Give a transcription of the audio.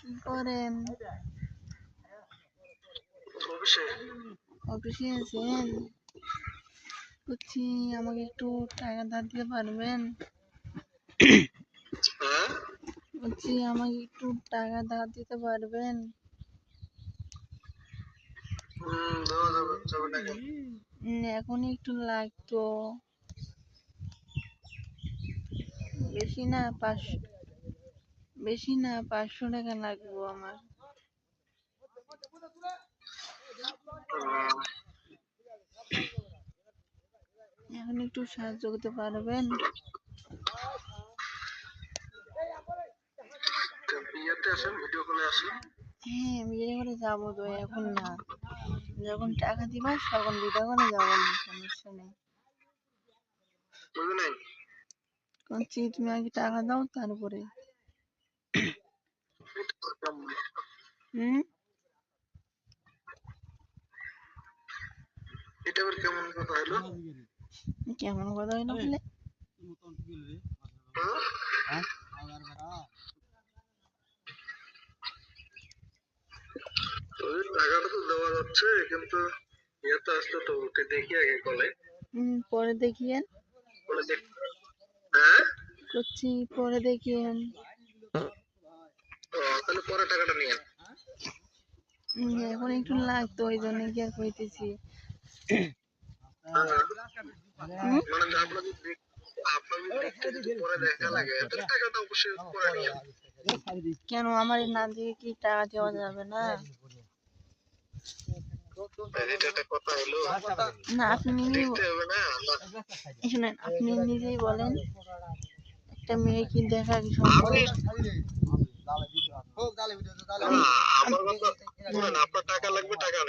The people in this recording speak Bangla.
কি করেন? অফিসে আছেন? বলছি আমাকে একটু টাকা ধার দিতে পারবেন? বলছি আমাকে একটু টাকা ধার দিতে পারবেন? এখন একটু লাগতো, বেশি না 500 টাকা লাগবে আমার। এখন একটু সাহায্য করতে পারবেন? হ্যাঁ, ভিডিও করে যাবো তো, এখন না, যখন টাকা দিবা তখন ভিডিও করে যাবো, না সমস্যা নেই। বলছি তুমি আগে টাকা দাও তারপরে। এটা আবার কেমন কথা হলো? কেমন কথা হইলো বলে? টাকাটা তো দেওয়া যাচ্ছে, কিন্তু ইয়েতে আসলে তো ওকে দেখি আগে কলে। পরে দেখিয়েন। হ্যাঁ করছি, পরে দেখিয়েন। তাহলে পরে টাকাটা নিয়ে এখন একটু লাগতো, ওই জন্য কি আর কইতেছি। মানে আপনাদের যদি পরে দেখা লাগে তাহলে টাকাটা অবশ্যই পরে নিয়ে। কেন আমার না দিয়ে কি টাকা দেওয়া যাবে না? এটা একটা কথা হলো? না আপনি দেখতে হবে না। শুনেন, আপনি নিজেই বলেন একটা মেয়ে কি দেখা কি সম্ভব? আমার কথা শুনেন, আপনার টাকা লাগবে, টাকা নেন।